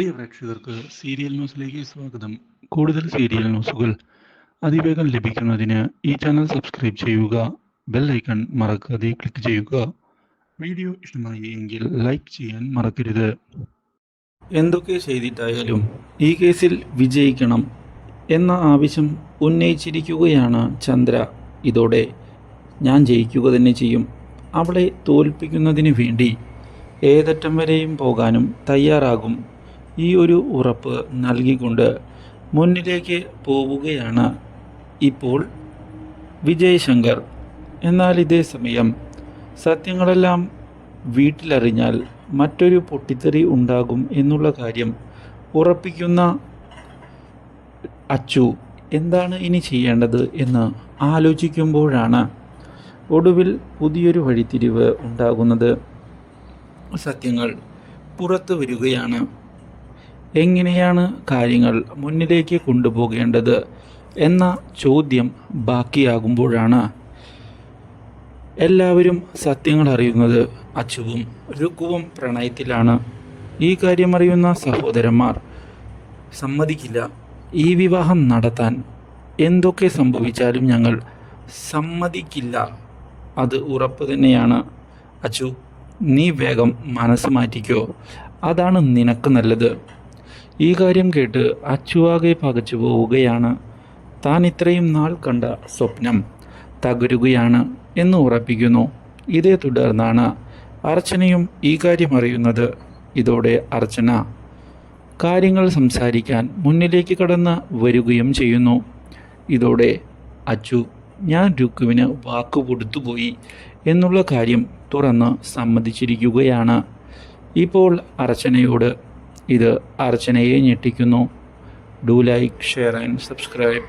പ്രിയ പ്രേക്ഷകർക്ക് സീരിയൽ ന്യൂസിലേക്ക് സ്വാഗതം. കൂടുതൽ സീരിയൽ ന്യൂസുകൾ അതിവേഗം ലഭിക്കുന്നതിന് ഈ ചാനൽ സബ്സ്ക്രൈബ് ചെയ്യുക. ബെൽ ഐക്കൺ മറക്കാതെ ക്ലിക്ക് ചെയ്യുക. വീഡിയോ ഇഷ്ടമായി എങ്കിൽ ലൈക്ക് ചെയ്യാൻ മറക്കരുത്. എന്തൊക്കെ ചെയ്തിട്ടായാലും ഈ കേസിൽ വിജയിക്കണം എന്ന ആവശ്യം ഉന്നയിച്ചിരിക്കുകയാണ് ചന്ദ്ര. ഇതോടെ ഞാൻ ജയിക്കുക തന്നെ ചെയ്യും, അവളെ തോൽപ്പിക്കുന്നതിന് വേണ്ടി ഏതറ്റം വരെയും പോകാനും തയ്യാറാകും, ഈ ഒരു ഉറപ്പ് നൽകിക്കൊണ്ട് മുന്നിലേക്ക് പോവുകയാണ് ഇപ്പോൾ വിജയ് ശങ്കർ. എന്നാൽ ഇതേ സമയം സത്യങ്ങളെല്ലാം വീട്ടിലറിഞ്ഞാൽ മറ്റൊരു പൊട്ടിത്തെറി ഉണ്ടാകും എന്നുള്ള കാര്യം ഉറപ്പിക്കുന്ന അച്ചു എന്താണ് ഇനി ചെയ്യേണ്ടത് എന്ന് ആലോചിക്കുമ്പോഴാണ് ഒടുവിൽ പുതിയൊരു വഴിത്തിരിവ് ഉണ്ടാകുന്നത്. സത്യങ്ങൾ പുറത്തു വരികയാണ്. എങ്ങനെയാണ് കാര്യങ്ങൾ മുന്നിലേക്ക് കൊണ്ടുപോകേണ്ടത് എന്ന ചോദ്യം ബാക്കിയാകുമ്പോഴാണ് എല്ലാവരും സത്യങ്ങൾ അറിയുന്നത്. അച്ചുവും രുക്കുവും പ്രണയത്തിലാണ്. ഈ കാര്യം അറിയുന്ന സഹോദരന്മാർ സമ്മതിക്കില്ല. ഈ വിവാഹം നടത്താൻ എന്തൊക്കെ സംഭവിച്ചാലും ഞങ്ങൾ സമ്മതിക്കില്ല, അത് ഉറപ്പ് തന്നെയാണ്. അച്ചു, നീ വേഗം മനസ്സ് മാറ്റിക്കോ, അതാണ് നിനക്ക് നല്ലത്. ഈ കാര്യം കേട്ട് അച്ചുവാകെ പകച്ചു പോവുകയാണ്. താൻ ഇത്രയും നാൾ കണ്ട സ്വപ്നം തകരുകയാണ് എന്ന് ഉറപ്പിക്കുന്നു. ഇതേ തുടർന്നാണ് അർച്ചനയും ഈ കാര്യം അറിയുന്നത്. ഇതോടെ അർച്ചന കാര്യങ്ങൾ സംസാരിക്കാൻ മുന്നിലേക്ക് കടന്ന് വരികയും ചെയ്യുന്നു. ഇതോടെ അച്ചു, ഞാൻ രുക്കുവിന് വാക്ക് കൊടുത്തുപോയി എന്നുള്ള കാര്യം തുറന്ന് സമ്മതിച്ചിരിക്കുകയാണ് ഇപ്പോൾ അർച്ചനയോട്. ഇത് അർച്ചനയെ ഞെട്ടിക്കുന്നു. Do like, share and subscribe.